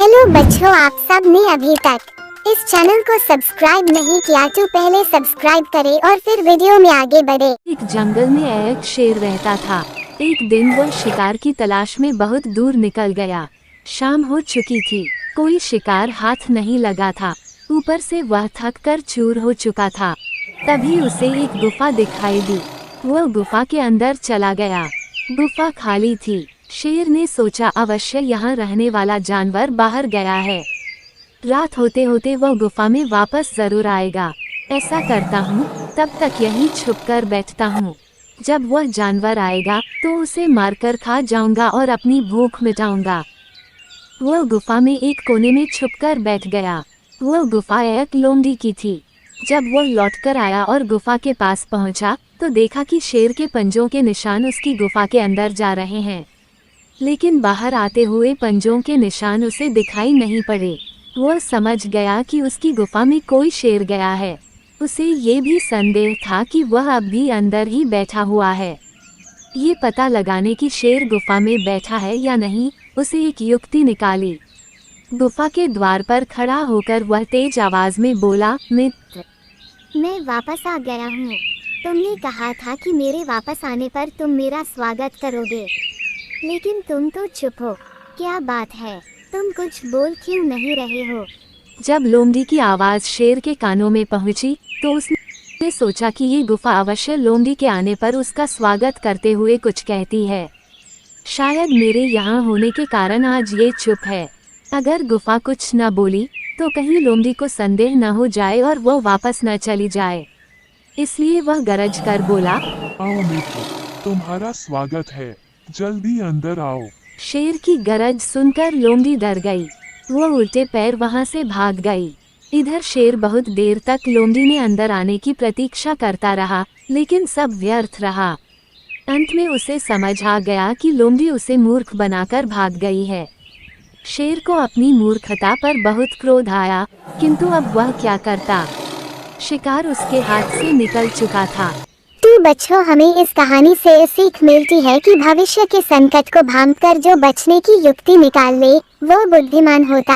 Hello बच्चों, आप सब ने अभी तक इस चैनल को सब्सक्राइब नहीं किया तो पहले सब्सक्राइब करें और फिर वीडियो में आगे बढ़े। एक जंगल में एक शेर रहता था। एक दिन वह शिकार की तलाश में बहुत दूर निकल गया। शाम हो चुकी थी, कोई शिकार हाथ नहीं लगा था। ऊपर से वह थक कर चूर हो चुका था। तभी उसे एक गुफा दिखाई दी। वह गुफा के अंदर चला गया। गुफा खाली थी। शेर ने सोचा अवश्य यहाँ रहने वाला जानवर बाहर गया है। रात होते होते वह गुफा में वापस जरूर आएगा। ऐसा करता हूँ, तब तक यहीं छुपकर बैठता हूँ। जब वह जानवर आएगा तो उसे मारकर खा जाऊंगा और अपनी भूख मिटाऊंगा। वह गुफा में एक कोने में छुपकर बैठ गया। वह गुफा एक लोमड़ी की थी। जब वह लौटकर आया और गुफा के पास पहुंचा तो देखा कि शेर के पंजों के निशान उसकी गुफा के अंदर जा रहे हैं, लेकिन बाहर आते हुए पंजों के निशान उसे दिखाई नहीं पड़े। वह समझ गया कि उसकी गुफा में कोई शेर गया है। उसे ये भी संदेह था कि वह अब भी अंदर ही बैठा हुआ है। ये पता लगाने की शेर गुफा में बैठा है या नहीं, उसे एक युक्ति निकाली। गुफा के द्वार पर खड़ा होकर वह तेज आवाज में बोला, मित्र, मैं वापस आ गया हूँ। तुमने कहा था कि मेरे वापस आने पर तुम मेरा स्वागत करोगे, लेकिन तुम तो चुप हो। क्या बात है, तुम कुछ बोल क्यों नहीं रहे हो? जब लोमड़ी की आवाज शेर के कानों में पहुंची तो उसने सोचा कि ये गुफा अवश्य लोमड़ी के आने पर उसका स्वागत करते हुए कुछ कहती है। शायद मेरे यहाँ होने के कारण आज ये चुप है। अगर गुफा कुछ न बोली तो कहीं लोमड़ी को संदेह न हो जाए और वो वापस न चली जाए। इसलिए वह गरज कर बोला, आओ मित्र, तुम्हारा स्वागत है, जल्दी अंदर आओ। शेर की गरज सुनकर लोमड़ी डर गई। वो उल्टे पैर वहां से भाग गई। इधर शेर बहुत देर तक लोमड़ी ने अंदर आने की प्रतीक्षा करता रहा, लेकिन सब व्यर्थ रहा। अंत में उसे समझ आ गया कि लोमड़ी उसे मूर्ख बनाकर भाग गई है। शेर को अपनी मूर्खता पर बहुत क्रोध आया, किंतु अब वह क्या करता। शिकार उसके हाथ से निकल चुका था। तो बच्चों, हमें इस कहानी से ये सीख मिलती है कि भविष्य के संकट को भांप कर जो बचने की युक्ति निकाल ले वो बुद्धिमान होता